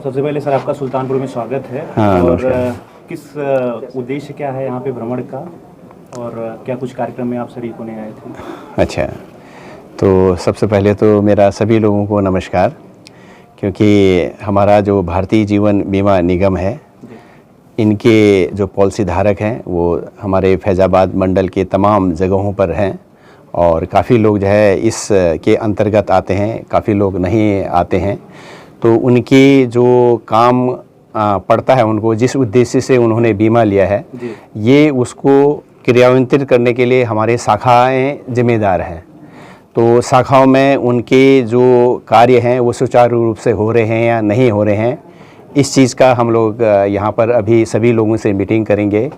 सबसे पहले सर आपका सुल्तानपुर में स्वागत है। हाँ, और किस उद्देश्य क्या है यहाँ पे भ्रमण का, और क्या कुछ कार्यक्रम में आप शरीक होने आए थे? अच्छा, तो सबसे पहले तो मेरा सभी लोगों को नमस्कार। क्योंकि हमारा जो भारतीय जीवन बीमा निगम है, इनके जो पॉलिसी धारक हैं वो हमारे फैज़ाबाद मंडल के तमाम जगहों पर हैं, और काफ़ी लोग जो है इस के अंतर्गत आते हैं, काफ़ी लोग नहीं आते हैं। तो उनकी जो काम पड़ता है, उनको जिस उद्देश्य से उन्होंने बीमा लिया है, ये उसको क्रियान्वित करने के लिए हमारे शाखाएं जिम्मेदार हैं। तो शाखाओं में उनके जो कार्य हैं वो सुचारू रूप से हो रहे हैं या नहीं हो रहे हैं, इस चीज़ का हम लोग यहाँ पर अभी सभी लोगों से मीटिंग करेंगे।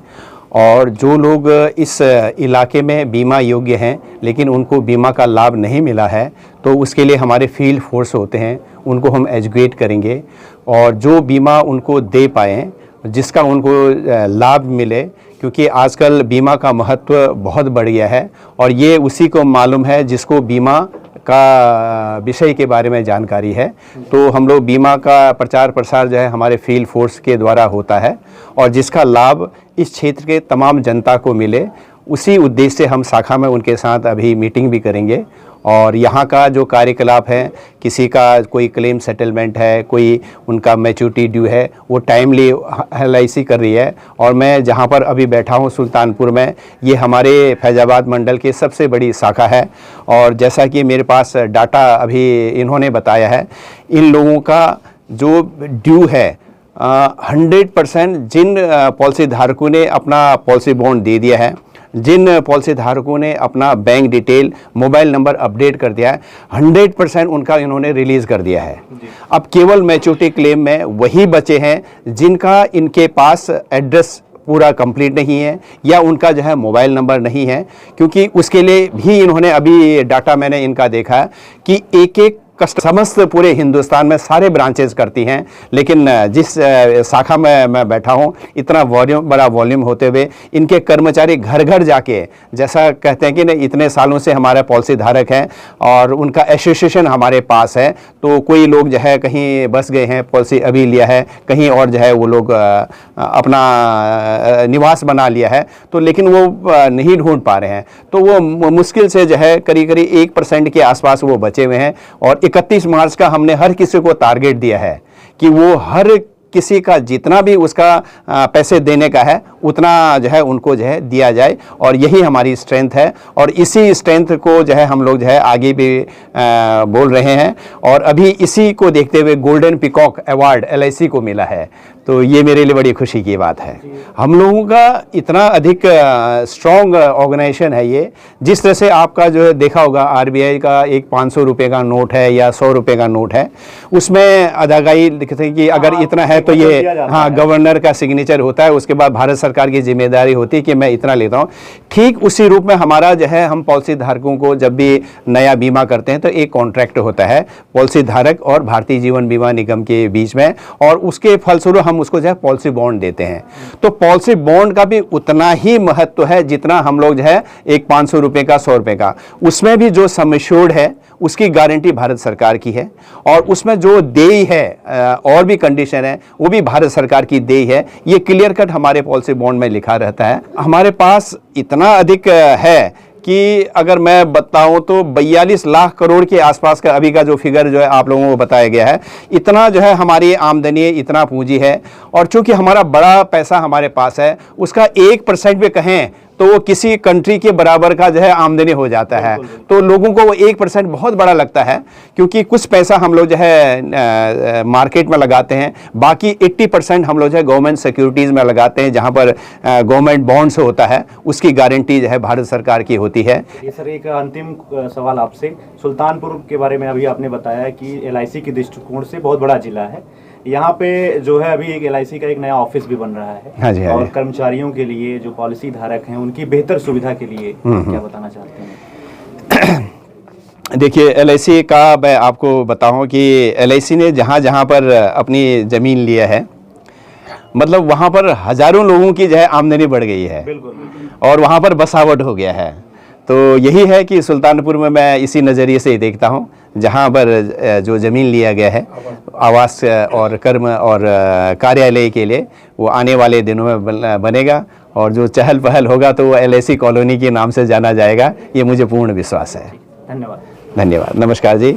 और जो लोग इस इलाके में बीमा योग्य हैं लेकिन उनको बीमा का लाभ नहीं मिला है, तो उसके लिए हमारे फील्ड फोर्स होते हैं, उनको हम एजुकेट करेंगे, और जो बीमा उनको दे पाएँ, जिसका उनको लाभ मिले। क्योंकि आजकल बीमा का महत्व बहुत बढ़ गया है, और ये उसी को मालूम है जिसको बीमा का विषय के बारे में जानकारी है। तो हम लोग बीमा का प्रचार प्रसार जो है हमारे फील्ड फोर्स के द्वारा होता है, और जिसका लाभ इस क्षेत्र के तमाम जनता को मिले, उसी उद्देश्य से हम शाखा में उनके साथ अभी मीटिंग भी करेंगे। और यहाँ का जो कार्यकलाप है, किसी का कोई क्लेम सेटलमेंट है, कोई उनका मैच्योरिटी ड्यू है, वो टाइमली LIC कर रही है। और मैं जहाँ पर अभी बैठा हूँ सुल्तानपुर में, ये हमारे फैज़ाबाद मंडल की सबसे बड़ी शाखा है। और जैसा कि मेरे पास डाटा अभी इन्होंने बताया है, इन लोगों का जो ड्यू है 100% जिन पॉलिसी धारकों ने अपना पॉलिसी बॉन्ड दे दिया है, जिन पॉलिसी धारकों ने अपना bank detail, mobile number update कर दिया है, 100% उनका इन्होंने रिलीज़ कर दिया है। अब केवल मैच्योरिटी क्लेम में वही बचे हैं जिनका इनके पास एड्रेस पूरा कंप्लीट नहीं है, या उनका जो है मोबाइल नंबर नहीं है। क्योंकि उसके लिए भी इन्होंने अभी डाटा मैंने इनका देखा कि एक समस्त पूरे हिंदुस्तान में सारे ब्रांचेस करती हैं, लेकिन जिस शाखा में मैं बैठा हूँ, इतना बड़ा वॉल्यूम होते हुए इनके कर्मचारी घर घर जाके, जैसा कहते हैं कि नहीं, इतने सालों से हमारे पॉलिसी धारक हैं और उनका एसोसिएशन हमारे पास है। तो कोई लोग जो है कहीं बस गए हैं, पॉलिसी अभी लिया है, कहीं और जो है वो लोग अपना निवास बना लिया है, तो लेकिन वो नहीं ढूंढ पा रहे हैं। तो वो मुश्किल से जो है करीब 1% के आसपास वो बचे हुए हैं। और 31 मार्च का हमने हर किसी को टारगेट दिया है कि वो हर किसी का जितना भी उसका पैसे देने का है उतना जो है उनको जो है दिया जाए, और यही हमारी स्ट्रेंथ है। और इसी स्ट्रेंथ को जो है हम लोग जो है आगे भी बोल रहे हैं। और अभी इसी को देखते हुए गोल्डन पीकॉक अवार्ड LIC को मिला है, तो ये मेरे लिए बड़ी खुशी की बात है। हम लोगों का इतना अधिक स्ट्रॉन्ग ऑर्गेनाइजेशन है ये। जिस तरह से आपका जो है देखा होगा, RBI का एक 500 रुपये का नोट है या 100 रुपये का नोट है, उसमें अदायगी लिखते हैं कि अगर इतना है तो ये गवर्नर का सिग्नेचर होता है, उसके बाद भारत सरकार की जिम्मेदारी होती है कि मैं इतना लेता हूँ। ठीक उसी रूप में हमारा जो है, हम पॉलिसी धारकों को जब भी नया बीमा करते हैं तो एक कॉन्ट्रैक्ट होता है पॉलिसी धारक और भारतीय जीवन बीमा निगम के बीच में, और उसके फलस्वरूप हम उसको जो है पॉलिसी बॉन्ड देते हैं। तो पॉलिसी बॉन्ड का भी उतना ही महत्व है जितना हम लोग जो है एक 500 रुपये का, 100 रुपये का, उसमें भी जो सम एश्योर्ड है उसकी गारंटी भारत सरकार की है, और उसमें जो देय है और भी कंडीशन है वो भी भारत सरकार की देय है। ये क्लियर कट हमारे पॉलिसी बॉन्ड में लिखा रहता है। हमारे पास इतना अधिक है कि अगर मैं बताऊं तो 42 लाख करोड़ के आसपास का अभी का जो फिगर जो है आप लोगों को बताया गया है, इतना जो है हमारी आमदनी, इतना पूंजी है। और चूंकि हमारा बड़ा पैसा हमारे पास है, उसका 1% भी कहें तो वो किसी कंट्री के बराबर का जो है आमदनी हो जाता है। तो लोगों को वो 1% बहुत बड़ा लगता है, क्योंकि कुछ पैसा हम लोग जो है मार्केट में लगाते हैं, बाकी 80% हम लोग जो है गवर्नमेंट सिक्योरिटीज़ में लगाते हैं, जहाँ पर गवर्नमेंट बॉन्ड्स होता है, उसकी गारंटी जो है भारत सरकार की होती है। ये सर एक अंतिम सवाल आपसे, सुल्तानपुर के बारे में अभी आपने बताया कि LIC के दृष्टिकोण से बहुत बड़ा जिला है। यहाँ पे जो है अभी एक LIC का एक नया ऑफिस भी बन रहा है। हाँ जी, हाँ और जी। कर्मचारियों के लिए, जो पॉलिसी धारक हैं, उनकी बेहतर सुविधा के लिए क्या बताना चाहते हैं? देखिए, LIC का मैं आपको बताऊं कि LIC ने जहाँ जहाँ पर अपनी ज़मीन लिया है, मतलब वहाँ पर हज़ारों लोगों की जो है आमदनी बढ़ गई है। बिल्कुल। और वहाँ पर बसावट हो गया है। तो यही है कि सुल्तानपुर में मैं इसी नज़रिए से ही देखता हूँ, जहाँ पर जो ज़मीन लिया गया है आवास और कर्म और कार्यालय के लिए, वो आने वाले दिनों में बनेगा, और जो चहल पहल होगा तो वो LIC कॉलोनी के नाम से जाना जाएगा, ये मुझे पूर्ण विश्वास है। धन्यवाद। धन्यवाद, नमस्कार जी।